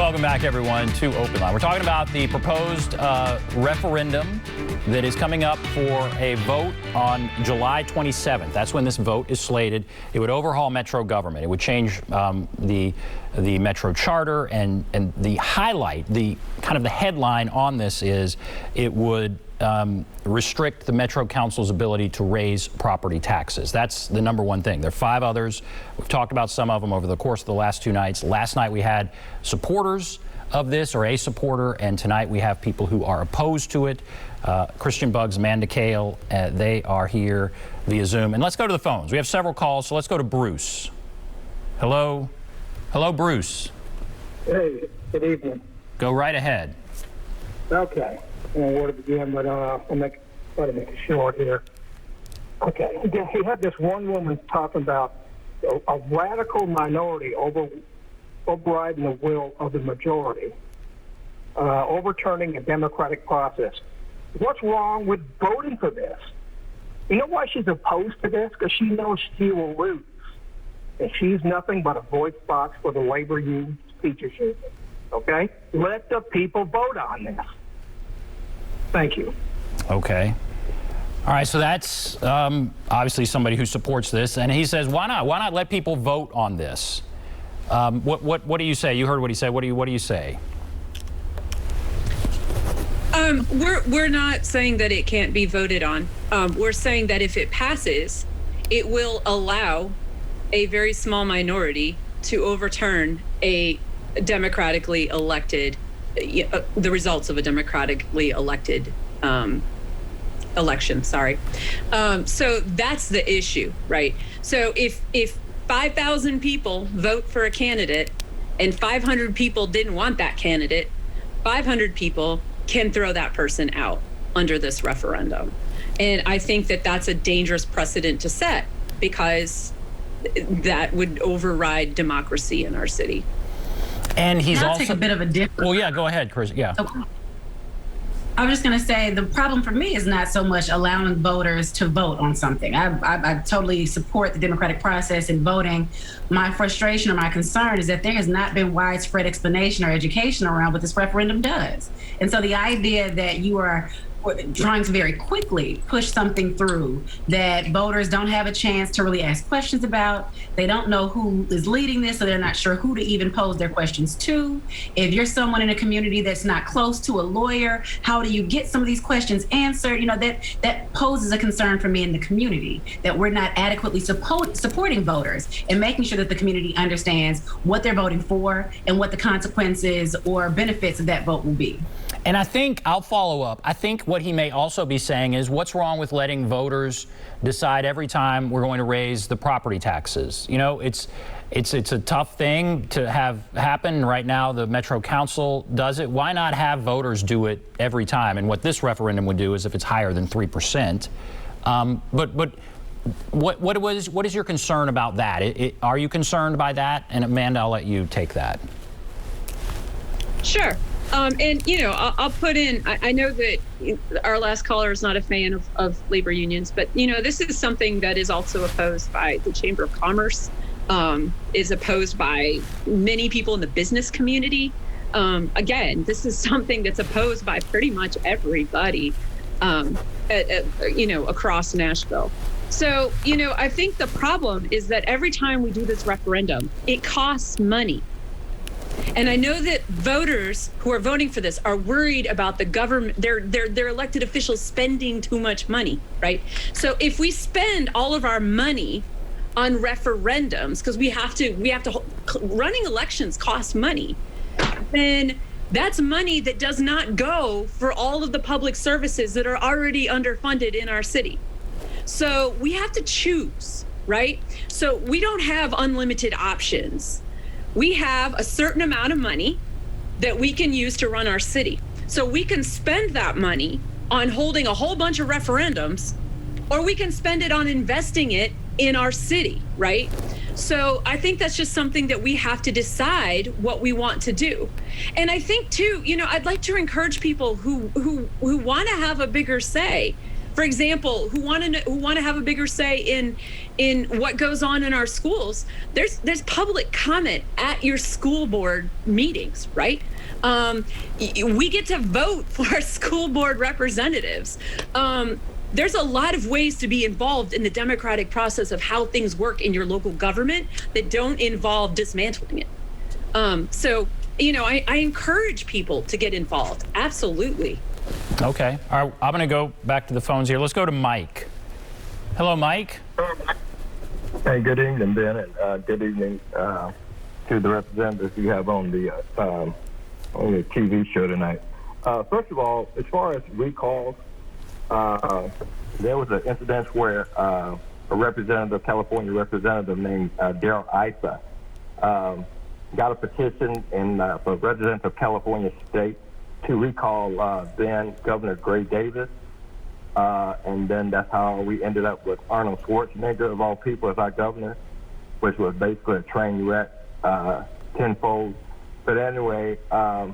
Welcome back, everyone, to Open Line. We're talking about the proposed referendum that is coming up for a vote on July 27th. That's when this vote is slated. It would overhaul Metro government. It would change the Metro charter, and the highlight, the kind of the headline on this is it would restrict the Metro Council's ability to raise property taxes. That's the number one thing. There are 5 others. We've talked about some of them over the course of the last 2 nights. Last night we had supporters of this, or a supporter, and tonight we have people who are opposed to it. Christian Buggs, Amanda Kail, they are here via Zoom. And let's go to the phones. We have several calls, so let's go to Bruce. Hello? Hello, Bruce. Hey, good evening. Go right ahead. Okay. I don't know where to begin, but I'll try to make it short here. Okay. He had this one woman talking about a radical minority overriding the will of the majority, overturning a democratic process. What's wrong with voting for this? You know why she's opposed to this? Because she knows she will lose. And she's nothing but a voice box for the labor union teachers. Okay? Let the people vote on this. Thank you. Okay. All right, so that's obviously somebody who supports this, and he says, why not? Why not let people vote on this? What do you say? You heard what he said. What do you say? We're not saying that it can't be voted on. We're saying that if it passes, it will allow a very small minority to overturn a democratically elected, the results of a democratically elected election. Sorry. So that's the issue, right? So if 5,000 people vote for a candidate and 500 people didn't want that candidate, 500 people can throw that person out under this referendum. And I think that that's a dangerous precedent to set, because that would override democracy in our city. And he's I'll also take a bit of a different. Well, yeah, go ahead, Chris. Yeah. Okay. I was just going to say the problem for me is not so much allowing voters to vote on something. I totally support the democratic process in voting. My frustration or my concern is that there has not been widespread explanation or education around what this referendum does. And so the idea that you are trying to very quickly push something through that voters don't have a chance to really ask questions about. They don't know who is leading this, so they're not sure who to even pose their questions to. If you're someone in a community that's not close to a lawyer, how do you get some of these questions answered? You know, that poses a concern for me in the community, that we're not adequately supporting voters and making sure that the community understands what they're voting for and what the consequences or benefits of that vote will be. And I think, I'll follow up, I think what he may also be saying is, what's wrong with letting voters decide every time we're going to raise the property taxes? You know, it's a tough thing to have happen. Right now, the Metro Council does it. Why not have voters do it every time? And what this referendum would do is, if it's higher than 3%. But what is your concern about that? Are you concerned by that? And Amanda, I'll let you take that. Sure. And, you know, I'll put in, I know that our last caller is not a fan of labor unions, but, you know, this is something that is also opposed by the Chamber of Commerce, is opposed by many people in the business community. Again, this is something that's opposed by pretty much everybody, you know, across Nashville. So, you know, I think the problem is that every time we do this referendum, it costs money. And I know that voters who are voting for this are worried about the government, their elected officials spending too much money, right? So if we spend all of our money on referendums, because we have to, running elections cost money, then that's money that does not go for all of the public services that are already underfunded in our city. So we have to choose, right? So we don't have unlimited options. We have a certain amount of money that we can use to run our city. So we can spend that money on holding a whole bunch of referendums, or we can spend it on investing it in our city, right? So I think that's just something that we have to decide what we want to do. And I think too, you know, I'd like to encourage people who want to have a bigger say, for example, who want to have a bigger say in what goes on in our schools. There's public comment at your school board meetings, right? We get to vote for our school board representatives. There's a lot of ways to be involved in the democratic process of how things work in your local government that don't involve dismantling it. So, I encourage people to get involved. Absolutely. Okay. All right, I'm going to go back to the phones here. Let's go to Mike. Hello, Mike. Hey, good evening, Ben, and good evening to the representatives you have on the TV show tonight. First of all, as far as recalls, there was an incident where a California representative named Daryl Issa got a petition for residents of California State to recall then Governor Gray Davis. And then that's how we ended up with Arnold Schwarzenegger, of all people, as our governor, which was basically a train wreck tenfold. But anyway, I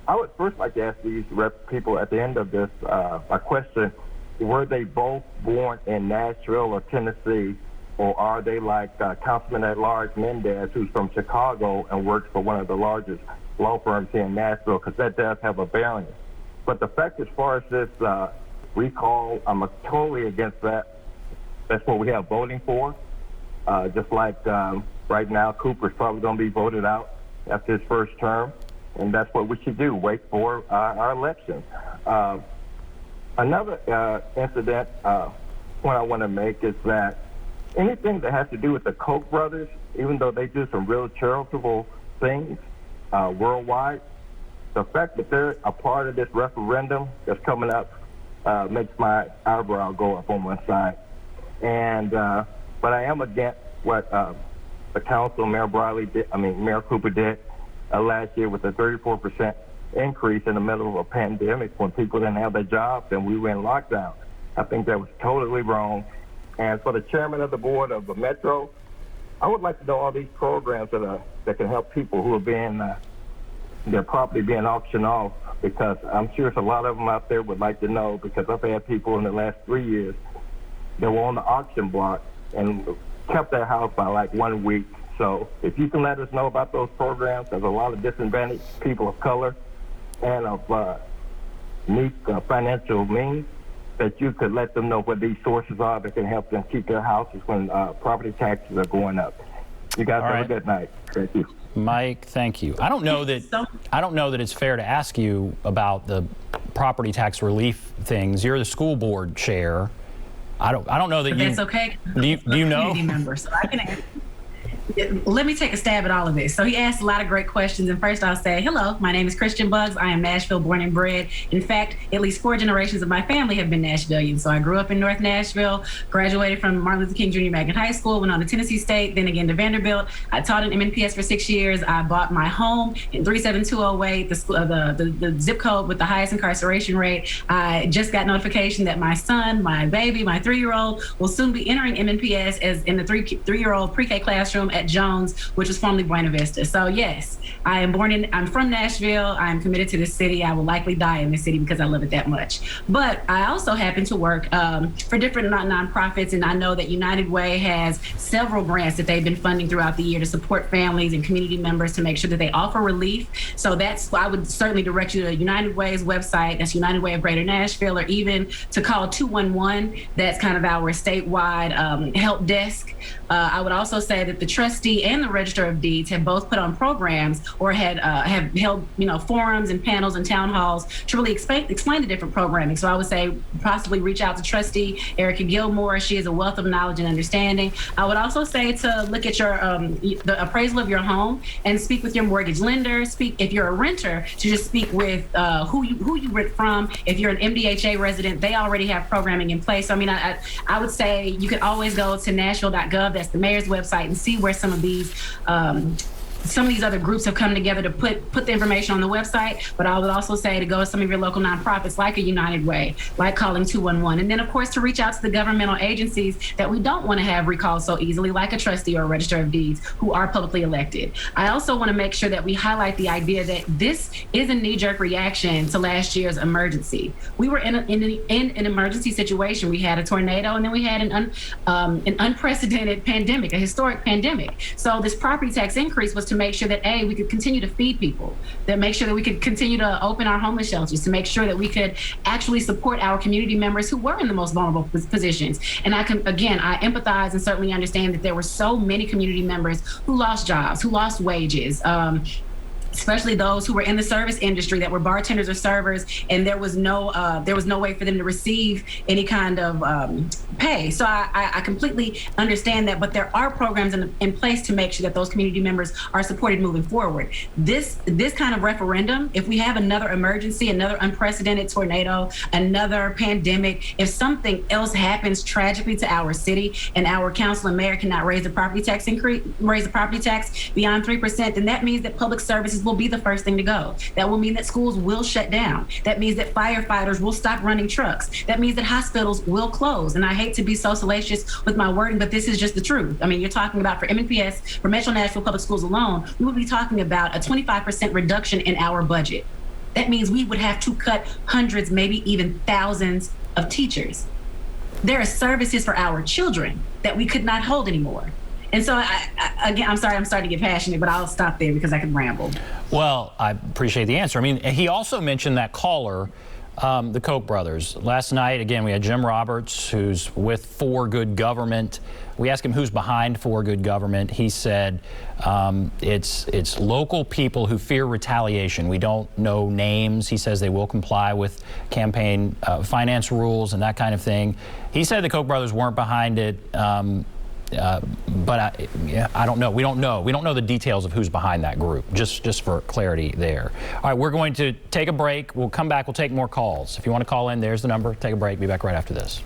would first like to ask these people at the end of this a question. Were they both born in Nashville or Tennessee, or are they like Councilman at Large Mendez, who's from Chicago and works for one of the largest law firms here in Nashville? Because that does have a bearing. But the fact, as far as this recall, I'm totally against that. That's what we have voting for. Just like right now, Cooper's probably going to be voted out after his first term, and that's what we should do, wait for our elections. Another incident point I want to make is that anything that has to do with the Koch brothers, even though they do some real charitable things worldwide, the fact that they're a part of this referendum that's coming up makes my eyebrow go up on one side. And but I am against what the council, Mayor Cooper did last year with a 34% increase in the middle of a pandemic when people didn't have their jobs and we were in lockdown. I think that was totally wrong. And for the chairman of the board of the Metro, I would like to know all these programs that can help people who are being their property being auctioned off, because I'm sure a lot of them out there would like to know, because I've had people in the last 3 years that were on the auction block and kept their house by like 1 week. So if you can let us know about those programs, there's a lot of disadvantaged people of color and of unique financial means, that you could let them know what these sources are that can help them keep their houses when property taxes are going up. You guys have a good night. Thank you. Mike, thank you. I don't know that it's fair to ask you about the property tax relief things. You're the school board chair. I don't know that you. That's okay. Do you know? Member, so I can ask. Let me take a stab at all of this. So he asked a lot of great questions. And first I'll say, hello, my name is Christiane Buggs. I am Nashville born and bred. In fact, at least 4 generations of my family have been Nashvillians. So I grew up in North Nashville, graduated from Martin Luther King Jr. Magnet High School, went on to Tennessee State, then again to Vanderbilt. I taught in MNPS for 6 years. I bought my home in 37208, the zip code with the highest incarceration rate. I just got notification that my son, my baby, my 3-year-old will soon be entering MNPS as in the three-year-old pre-K classroom at Jones, which was formerly Buena Vista. So yes, I'm from Nashville. I'm committed to this city. I will likely die in this city because I love it that much. But I also happen to work for different nonprofits, and I know that United Way has several grants that they've been funding throughout the year to support families and community members to make sure that they offer relief. So I would certainly direct you to United Way's website. That's United Way of Greater Nashville, or even to call 211. That's kind of our statewide help desk. I would also say that the trustee and the Register of Deeds have both put on programs or have held forums and panels and town halls to really explain the different programming. So I would say possibly reach out to Trustee Erica Gilmore. She is a wealth of knowledge and understanding. I would also say to look at your the appraisal of your home and speak with your mortgage lender. If you're a renter, to just speak with who you rent from. If you're an MDHA resident, they already have programming in place. So I would say you could always go to Nashville.gov. That's the mayor's website, and see where some of these some of these other groups have come together to put the information on the website, but I would also say to go to some of your local nonprofits like a United Way, like calling 211, and then of course to reach out to the governmental agencies that we don't want to have recalled so easily, like a trustee or a register of deeds who are publicly elected. I also want to make sure that we highlight the idea that this is a knee-jerk reaction to last year's emergency. We were in an emergency situation. We had a tornado, and then we had an unprecedented pandemic, a historic pandemic. So this property tax increase was to make sure that we could continue to feed people, that make sure that we could continue to open our homeless shelters, to make sure that we could actually support our community members who were in the most vulnerable positions. And I empathize and certainly understand that there were so many community members who lost jobs, who lost wages, especially those who were in the service industry that were bartenders or servers, and there was no way for them to receive any kind of pay. So I completely understand that, but there are programs in place to make sure that those community members are supported moving forward. This kind of referendum, if we have another emergency, another unprecedented tornado, another pandemic, if something else happens tragically to our city and our council and mayor cannot raise the property tax beyond 3%, then that means that public services will be the first thing to go. That will mean that schools will shut down. That means that firefighters will stop running trucks. That means that hospitals will close. And I hate to be so salacious with my wording, but this is just the truth. I mean, you're talking about for MNPS, for Metro Nashville Public Schools alone, we will be talking about a 25% reduction in our budget. That means we would have to cut hundreds, maybe even thousands of teachers. There are services for our children that we could not hold anymore. And so, again, I'm sorry, I'm starting to get passionate, but I'll stop there because I can ramble. Well, I appreciate the answer. I mean, he also mentioned that caller, the Koch brothers. Last night, again, we had Jim Roberts, who's with For Good Government. We asked him who's behind For Good Government. He said it's local people who fear retaliation. We don't know names. He says they will comply with campaign finance rules and that kind of thing. He said the Koch brothers weren't behind it. But I don't know. We don't know. We don't know the details of who's behind that group, just for clarity there. All right, we're going to take a break. We'll come back. We'll take more calls. If you want to call in, there's the number. Take a break. Be back right after this.